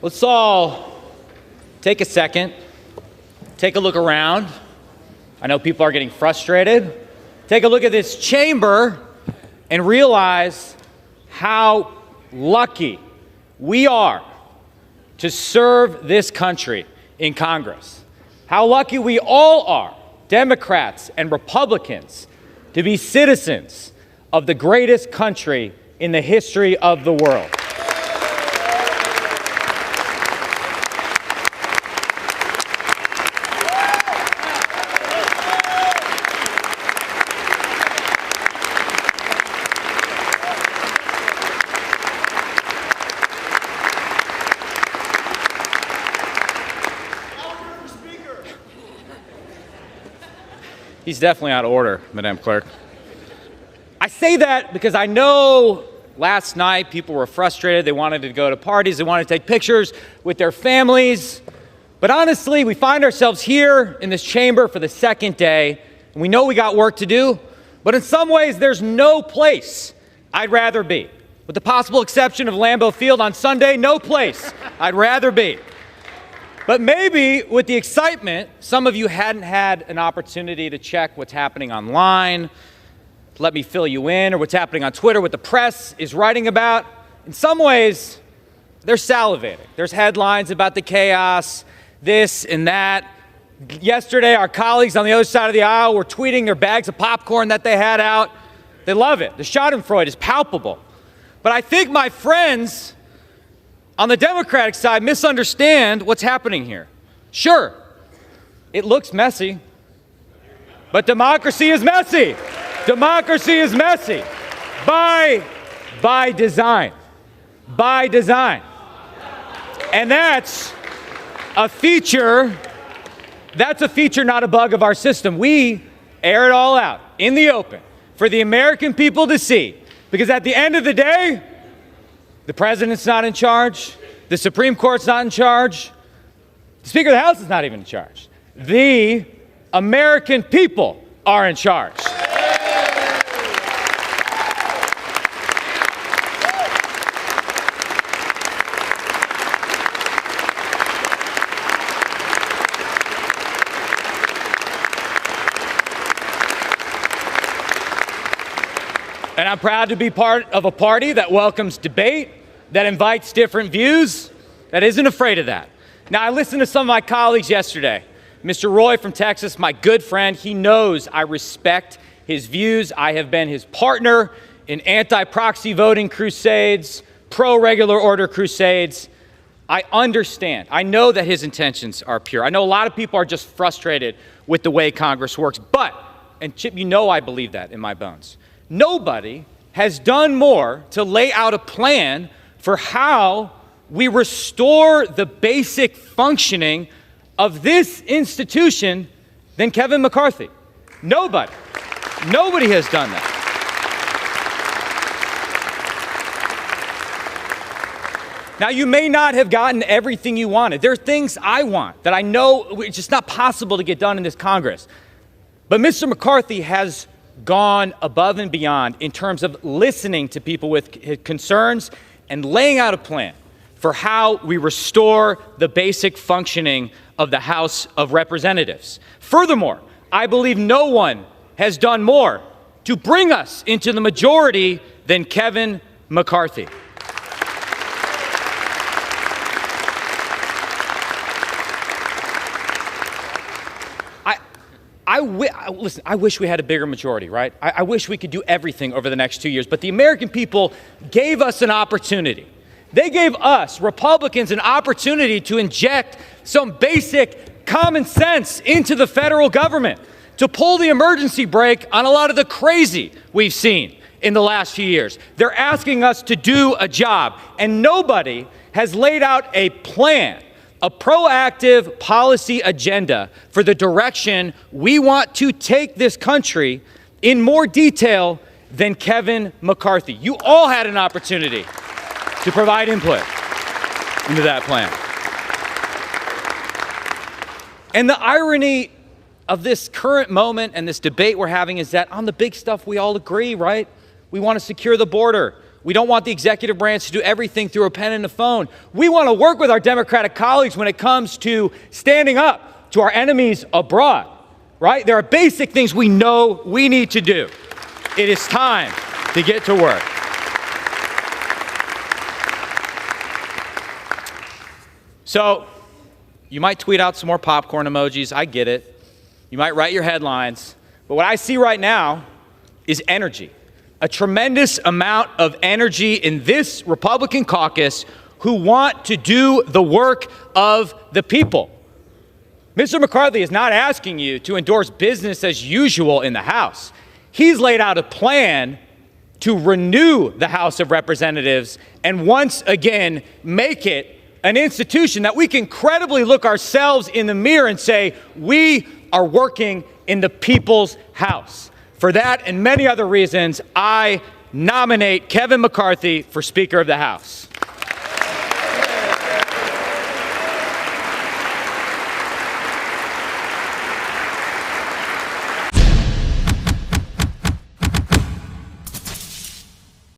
Let's all take a second, take a look around. I know people are getting frustrated. Take a look at this chamber and realize how lucky we are to serve this country in Congress. How lucky we all are, Democrats and Republicans, to be citizens of the greatest country in the history of the world. He's definitely out of order, Madam Clerk. I say that because I know last night people were frustrated. They wanted to go to parties. They wanted to take pictures with their families. But honestly, we find ourselves here in this chamber for the second day, and we know we got work to do. But in some ways, there's no place I'd rather be. With the possible exception of Lambeau Field on Sunday, no place I'd rather be. But maybe with the excitement, some of you hadn't had an opportunity to check what's happening online, let me fill you in, or what's happening on Twitter, what the press is writing about. In some ways, they're salivating. There's headlines about the chaos, this and that. Yesterday, our colleagues on the other side of the aisle were tweeting their bags of popcorn that they had out. They love it. The schadenfreude is palpable. But I think my friends on the Democratic side misunderstand what's happening here. Sure, it looks messy, but democracy is messy. Democracy is messy by design. By design. And that's a feature, not a bug of our system. We air it all out in the open for the American people to see. Because at the end of the day, the president's not in charge. The Supreme Court's not in charge. The Speaker of the House is not even in charge. The American people are in charge. And I'm proud to be part of a party that welcomes debate, that invites different views, that isn't afraid of that. Now, I listened to some of my colleagues yesterday. Mr. Roy from Texas, my good friend, he knows I respect his views. I have been his partner in anti-proxy voting crusades, pro-regular order crusades. I understand. I know that his intentions are pure. I know a lot of people are just frustrated with the way Congress works. But, and Chip, you know I believe that in my bones, nobody has done more to lay out a plan for how we restore the basic functioning of this institution than Kevin McCarthy. Nobody. Nobody has done that. Now, you may not have gotten everything you wanted. There are things I want that I know it's just not possible to get done in this Congress. But Mr. McCarthy has gone above and beyond in terms of listening to people with concerns and laying out a plan for how we restore the basic functioning of the House of Representatives. Furthermore, I believe no one has done more to bring us into the majority than Kevin McCarthy. Listen, I wish we had a bigger majority, right? I wish we could do everything over the next 2 years, but the American people gave us an opportunity. They gave us, Republicans, an opportunity to inject some basic common sense into the federal government, to pull the emergency brake on a lot of the crazy we've seen in the last few years. They're asking us to do a job, and nobody has laid out a plan, a proactive policy agenda for the direction we want to take this country in more detail than Kevin McCarthy. You all had an opportunity to provide input into that plan. And the irony of this current moment and this debate we're having is that on the big stuff we all agree, right? We want to secure the border. We don't want the executive branch to do everything through a pen and a phone. We want to work with our Democratic colleagues when it comes to standing up to our enemies abroad, right? There are basic things we know we need to do. It is time to get to work. So you might tweet out some more popcorn emojis. I get it. You might write your headlines. But what I see right now is energy. A tremendous amount of energy in this Republican caucus who want to do the work of the people. Mr. McCarthy is not asking you to endorse business as usual in the House. He's laid out a plan to renew the House of Representatives and once again make it an institution that we can credibly look ourselves in the mirror and say, we are working in the people's house. For that and many other reasons, I nominate Kevin McCarthy for Speaker of the House.